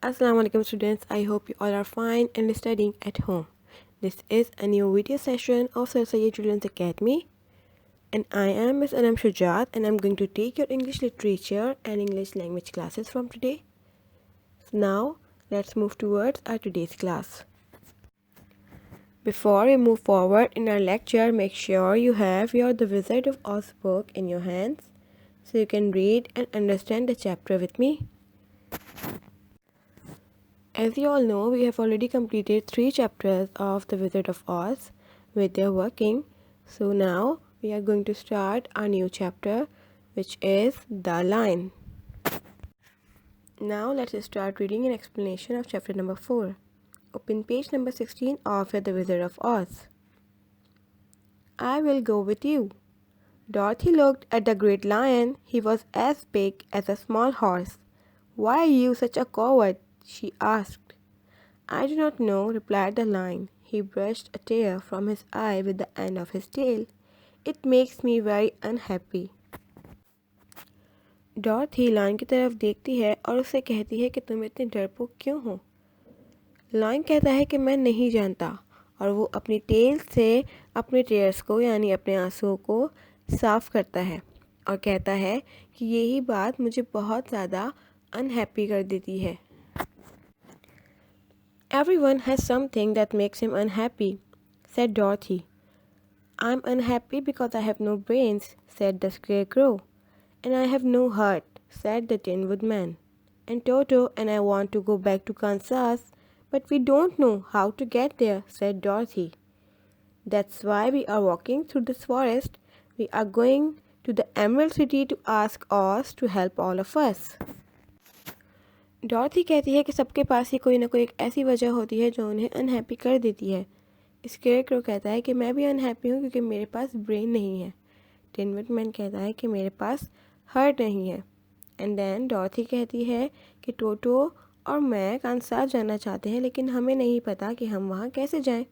Assalamu alaikum students, I hope you all are fine and studying at home. This is a new video session of Sir Syed Children's Academy and I am Miss Anam Shujat and I'm going to take your English literature and English language classes from today. So now let's move towards our today's class. Before we move forward in our lecture, make sure you have your The Wizard of Oz book in your hands so you can read and understand the chapter with me. As you all know, we have already completed 3 chapters of The Wizard of Oz with their working. So now we are going to start our new chapter, which is The Lion. Now let's start reading an explanation of chapter number 4. Open page number 16 of The Wizard of Oz. I will go with you. Dorothy looked at the great lion. He was as big as a small horse. Why are you such a coward? She asked. I do not know, replied the lion. He brushed a tear from his eye with the end of his tail. It makes me very unhappy. Dorothy lion की तरफ देखती है और उससे कहती है कि तुम इतने डरपोक क्यों हो। लायन कहता है कि मैं नहीं जानता और वो अपनी टेल से अपने टेयर्स को यानी अपने आंसुओं को साफ़ करता है और कहता है कि यही बात मुझे बहुत ज़्यादा अनहैप्पी कर देती है। Everyone has something that makes him unhappy, said Dorothy. I'm unhappy because I have no brains, said the Scarecrow. And I have no heart, said the Tin Woodman. And Toto and I want to go back to Kansas, but we don't know how to get there, said Dorothy. That's why we are walking through this forest. We are going to the Emerald City to ask Oz to help all of us. डॉर्थी कहती है कि सबके पास ही कोई ना कोई एक ऐसी वजह होती है जो उन्हें अनहैप्पी कर देती है। स्केयरक्रो कहता है कि मैं भी अनहैप्पी हूँ क्योंकि मेरे पास ब्रेन नहीं है। टिन वुडमैन कहता है कि मेरे पास हार्ट नहीं है। एंड देन डॉर्थी कहती है कि टोटो और मैं कांसास जाना चाहते हैं लेकिन हमें नहीं पता कि हम वहाँ कैसे जाएं।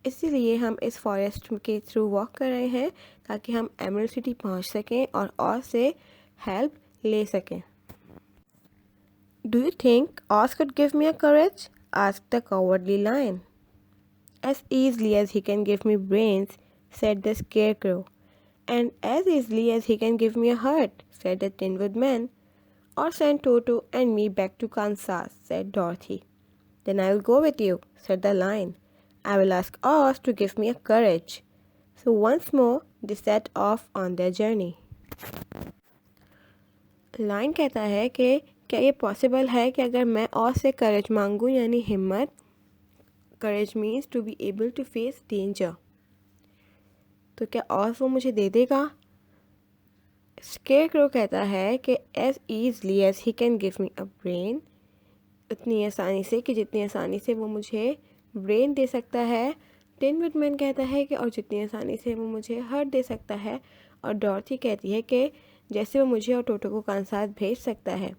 इसीलिए हम इस फॉरेस्ट के थ्रू वॉक कर रहे हैं ताकि हम एमरल्ड सिटी पहुँच सकें और Oz से हेल्प ले सकें। Do you think Oz could give me a courage? Asked the cowardly lion. As easily as he can give me brains, said the Scarecrow. And as easily as he can give me a heart, said the Tin Woodman. Or send Toto and me back to Kansas, said Dorothy. Then I will go with you, said the lion. I will ask Oz to give me a courage. So once more, they set off on their journey. Line कहता है कि क्या ये possible है कि अगर मैं Oz से करेज मांगूं यानी हिम्मत। Courage means to be able to face danger. तो क्या Oz वो मुझे दे देगा। स्केयरक्रो कहता है कि as easily as he can give me a brain, उतनी आसानी से कि जितनी आसानी से वो मुझे ब्रेन दे सकता है। टिन वुडमैन कहता है कि और जितनी आसानी से वो मुझे हार्ट दे सकता है। और डॉर्थी कहती है कि जैसे वो मुझे और टोटो को कांसास भेज सकता है।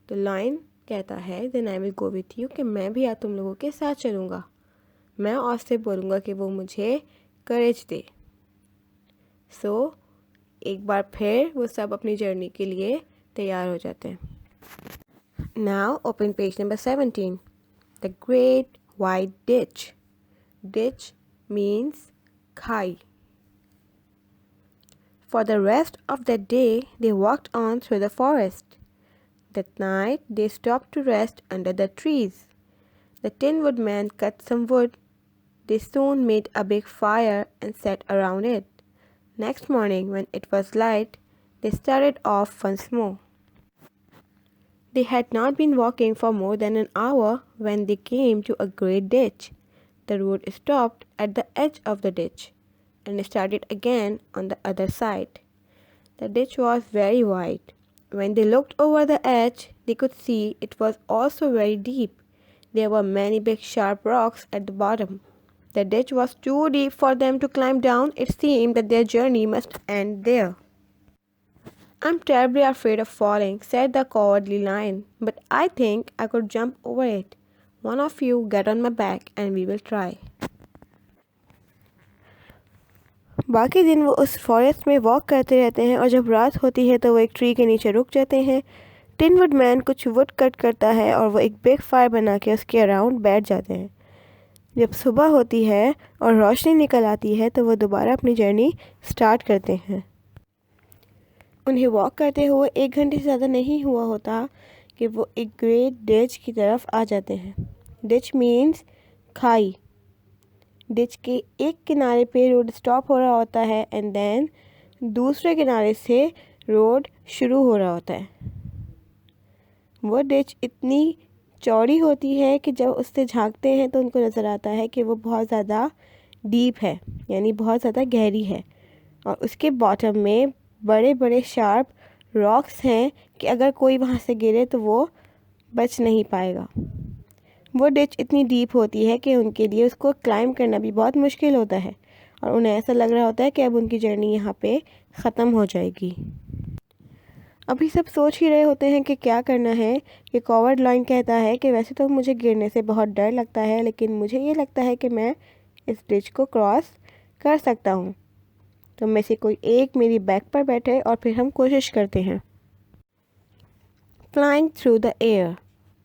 तो लाइन कहता है then I will go with you कि मैं भी आज तुम लोगों के साथ चलूँगा। मैं Oz से बोलूँगा कि वो मुझे करेज दे। सो एक बार फिर वो सब अपनी जर्नी के लिए तैयार हो जाते हैं। Now open page number 17। The great white ditch. Ditch means खाई। For the rest of that day, they walked on through the forest. That night, they stopped to rest under the trees. The Tin Woodman cut some wood. They soon made a big fire and sat around it. Next morning, when it was light, they started off once more. They had not been walking for more than an hour when they came to a great ditch. The road stopped at the edge of the ditch and started again on the other side. The ditch was very wide. When they looked over the edge, they could see it was also very deep. There were many big sharp rocks at the bottom. The ditch was too deep for them to climb down. It seemed that their journey must end there. I'm terribly afraid of falling, said the cowardly lion, but I think I could jump over it. One of you get on my back and we will try. बाकी दिन वो उस forest में walk करते रहते हैं और जब रात होती है तो वो एक ट्री के नीचे रुक जाते हैं टिन वुड मैन कुछ वुड कट करता है और वो एक बिग फायर बना के उसके अराउंड बैठ जाते हैं। जब सुबह होती है और रोशनी निकल आती है तो वो दोबारा अपनी जर्नी स्टार्ट करते हैं। उन्हें वॉक करते हुए 1 घंटे से ज़्यादा नहीं हुआ होता कि वो एक ग्रेट डिच की तरफ आ जाते हैं। डिच मीन्स खाई। डिच के एक किनारे पे रोड स्टॉप हो रहा होता है एंड देन दूसरे किनारे से रोड शुरू हो रहा होता है। वो डिच इतनी चौड़ी होती है कि जब उससे झांकते हैं तो उनको नज़र आता है कि वो बहुत ज़्यादा डीप है, यानी बहुत ज़्यादा गहरी है, और उसके बॉटम में बड़े बड़े शार्प रॉक्स हैं कि अगर कोई वहाँ से गिरे तो वो बच नहीं पाएगा। वो डिच इतनी डीप होती है कि उनके लिए उसको क्लाइंब करना भी बहुत मुश्किल होता है और उन्हें ऐसा लग रहा होता है कि अब उनकी जर्नी यहाँ पे ख़त्म हो जाएगी। अभी सब सोच ही रहे होते हैं कि क्या करना है कि कॉवर्ड लाइन कहता है कि वैसे तो मुझे गिरने से बहुत डर लगता है, लेकिन मुझे ये लगता है कि मैं इस डिच को क्रॉस कर सकता हूँ। तो में से कोई एक मेरी बैक पर बैठे और फिर हम कोशिश करते हैं। Flying through the air,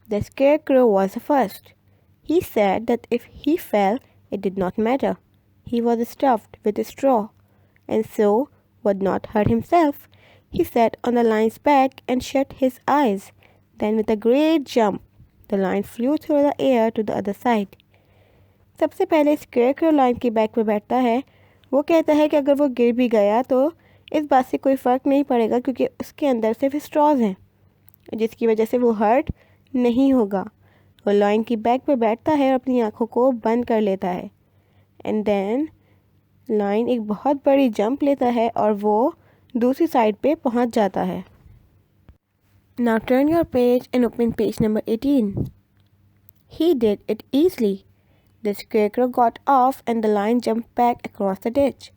the scarecrow was the first. He said that if he fell, it did not matter. He was stuffed with straw, and so would not hurt himself. He sat on the lion's back and shut his eyes. Then with a great jump, the lion flew through the air to the other side. सबसे पहले scarecrow line की back पे बैठता है। वो कहता है कि अगर वो गिर भी गया तो इस बात से कोई फ़र्क नहीं पड़ेगा क्योंकि उसके अंदर सिर्फ स्ट्रॉज हैं, जिसकी वजह से वो हर्ट नहीं होगा। वो लाइन की बैक पे बैठता है और अपनी आँखों को बंद कर लेता है एंड देन लाइन एक बहुत बड़ी जंप लेता है और वो दूसरी साइड पे पहुंच जाता है। Now turn your page and open page number 18. He did it easily. The scarecrow got off and the lion jumped back across the ditch.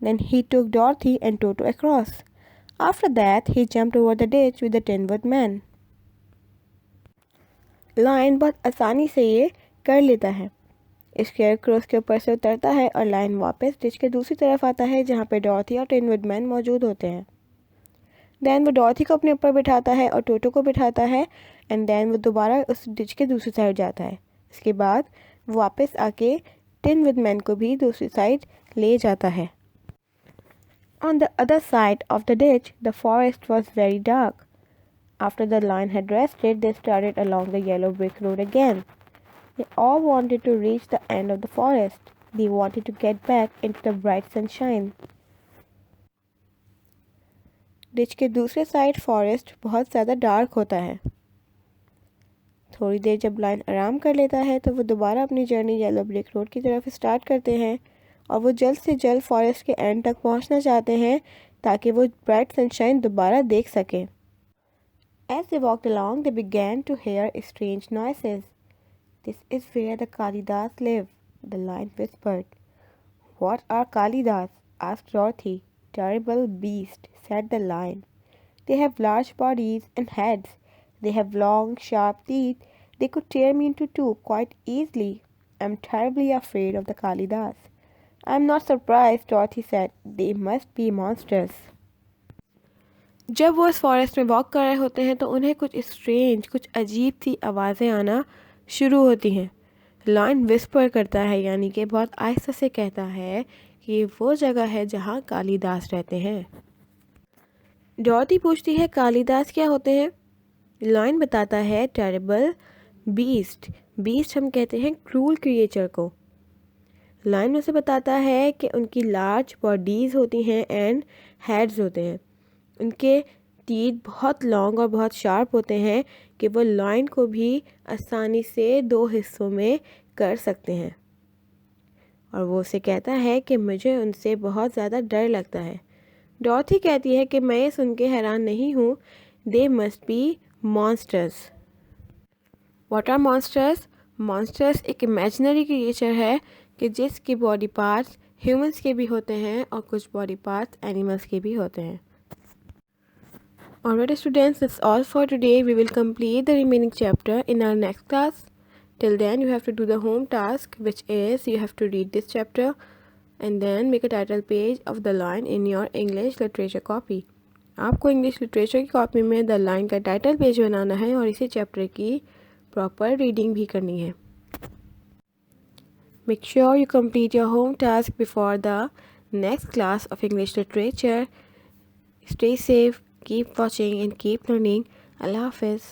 Then he took Dorothy and Toto across. After that, he jumped over the ditch with the Tin Woodman. Lion बहुत आसानी से ये कर लेता है। Scarecrow उसके ऊपर से उतरता है और लायन वापस डिच के दूसरी तरफ आता है जहाँ पे डॉर्थी और टिन वुडमैन मौजूद होते हैं। दैन वो डॉर्थी को अपने ऊपर बिठाता है और टोटो को बिठाता है एंड दैन वो दोबारा उस डिच के दूसरी साइड जाता है। इसके बाद वो वापस आके टिन वुडमैन को भी दूसरी साइड ले जाता है। On the other side of the ditch the forest was very dark. After the lion had rested they started along the yellow brick road again. They all wanted to reach the end of the forest. They wanted to get back into the bright sunshine. Ditch के दूसरे side forest बहुत ज़्यादा dark होता है। थोड़ी देर जब lion आराम कर लेता है तो वो दोबारा अपनी जर्नी येलो ब्रिक रोड की तरफ स्टार्ट करते हैं और वो जल्द से जल्द फॉरेस्ट के एंड तक पहुंचना चाहते हैं ताकि वो ब्राइट सनशाइन दोबारा देख सकें। As they walked along, they began to hear strange noises. This is where the Kalidas live, the lion whispered. What are Kalidas? Asked Dorothy. Terrible beasts, said the lion. They have large bodies and heads. They have long, sharp teeth. They could tear me into two quite easily. I'm terribly afraid of the Kalidas. I'm not surprised, Dorothy said. They must be monsters. जब वो इस forest में walk कर रहे होते हैं तो उन्हें कुछ स्ट्रेंज, कुछ अजीब सी आवाज़ें आना शुरू होती हैं। लायन विस्पर करता है, यानी कि बहुत आहिस्ता से कहता है कि ये वो जगह है जहाँ कालिदास रहते हैं। डॉर्थी पूछती है कालिदास क्या होते हैं। लायन बताता है टेरिबल बीस्ट। बीस्ट हम कहते हैं क्रूल क्रिएचर को। लायन उसे बताता है कि उनकी लार्ज बॉडीज़ होती हैं एंड हेड्स होते हैं। उनके टीथ बहुत लॉन्ग और बहुत शार्प होते हैं कि वो लाइन को भी आसानी से 2 हिस्सों में कर सकते हैं। और वो उसे कहता है कि मुझे उनसे बहुत ज़्यादा डर लगता है। डॉर्थी कहती है कि मैं ये सुन के हैरान नहीं हूँ। They must be monsters. What are monsters? Monsters एक इमेजिनरी क्रिएचर है कि जिसके बॉडी पार्ट्स ह्यूमंस के भी होते हैं और कुछ बॉडी पार्ट्स एनिमल्स के भी होते हैं। Alright students, that's all for today. We will complete the remaining chapter in our next class. Till then you have to do the home task, which is you have to read this chapter and then make a title page of the line in your English literature copy. आपको English literature की copy में the line का title page बनाना है और इसी chapter की proper reading भी करनी है। Make sure you complete your home task before the next class of English literature. Stay safe, keep watching and keep learning. अल्लाह हाफिज़।